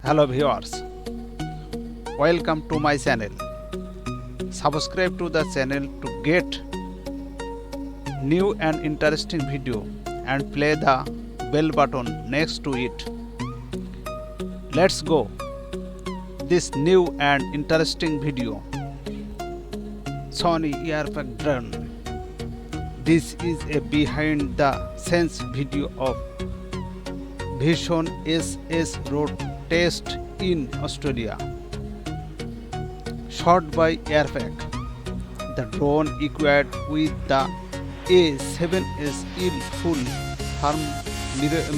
Hello viewers, welcome to my channel. Subscribe to the channel to get new and interesting video and play the bell button next to it. Let's go this new and interesting video. Sony AIRPEAK drone. This is a behind the scenes video of Vision SS road test in Australia. Shot by AIRPEAK. The drone equipped with the A7S il full frame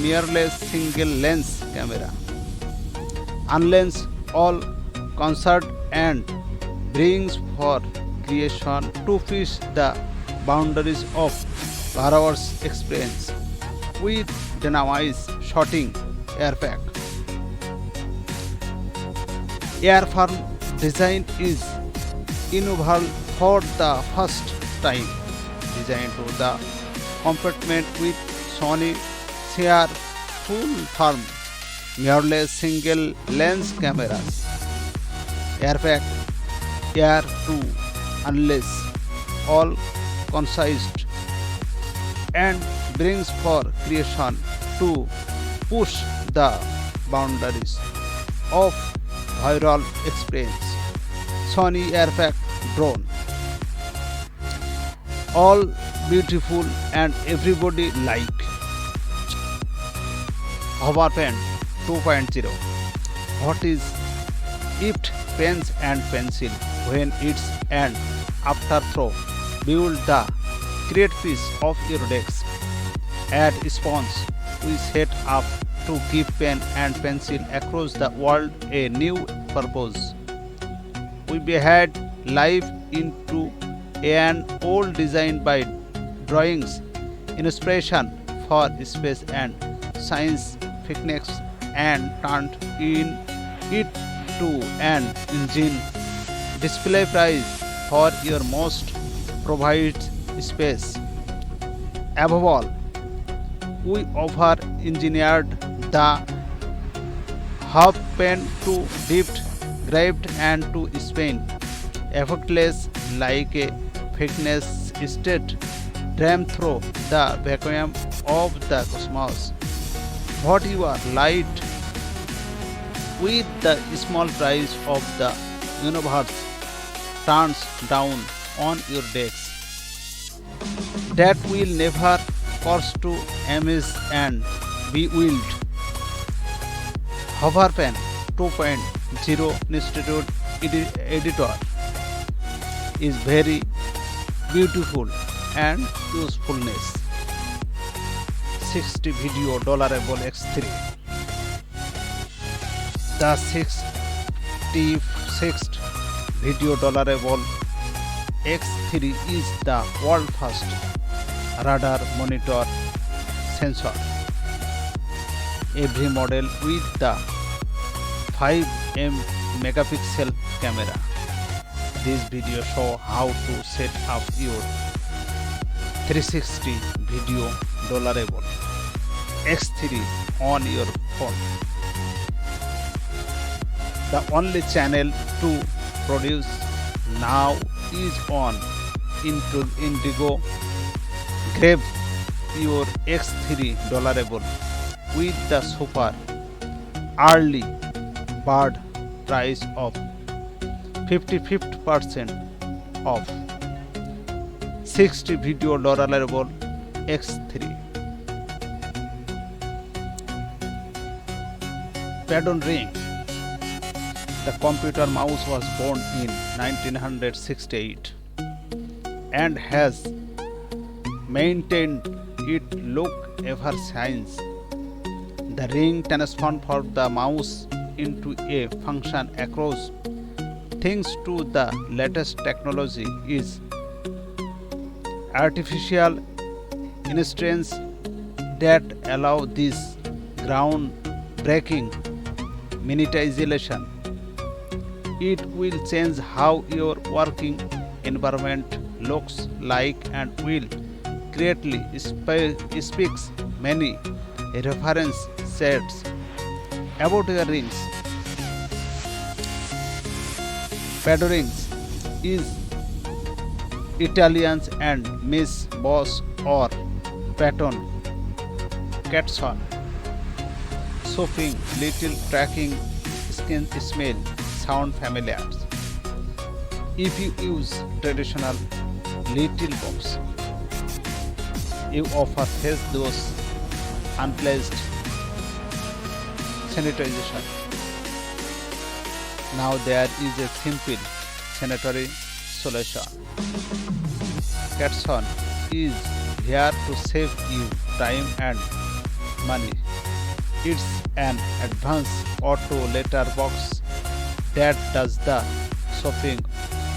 mirrorless single lens camera. Unlens all concert and brings for creation to push the boundaries of borrower's experience with dynamic shooting. AIRPEAK airframe design is involved for the first time. Designed to the compartment with Sony sheer full frame mirrorless single lens cameras. AIRPEAK Air 2 unless all concised and brings for creation to push the boundaries of viral experience. Sony AIRPEAK drone. All beautiful and everybody like. Hoverpen 2.0. What is it? Pens and pencil when it's an afterthought. Build the great piece of your desk. Add sponge. We set up to give pen and pencil across the world a new purpose. We behaved life into an old design by drawings, inspiration for space and science fiction, and turned it to an engine. Display price for your most provide space. Above all, we offer engineered the half pen to dipped, grabbed and to spin, effortless like a fitness state dream through the vacuum of the cosmos. What you are light with the small price of the universe turns down on your desk. That will never cost to amaze and bewildered. Hoverpen 2.0 Institute editor is very beautiful and usefulness. 60 video Doorbell X3. The 66th video Doorbell X3 is the world first radar monitor sensor. Every model with the 5 megapixel camera. This video show how to set up your 360 video Doorbell X3 on your phone. The only channel to produce now is on Indigo. Grab your X3 Doorbell with the super early bird price of 50% off. 60 video Doorbell X3. Pattern ring. The computer mouse was born in 1968 and has maintained its look ever since. The ring transformed for the mouse into a function across thanks to the latest technology is artificial intelligence that allow this groundbreaking miniaturization. It will change how your working environment looks like and will greatly speaks many reference sets about your rings. Paddorings is Italians and Miss Boss or Patton. Catson soaping little tracking skin smell sound familiar. If you use traditional little box, you offer face those unpleasant sanitization. Now there is a simple sanitary solution. Catson is here to save you time and money. It's an advanced auto letter box that does the shopping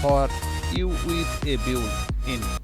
for you with a built-in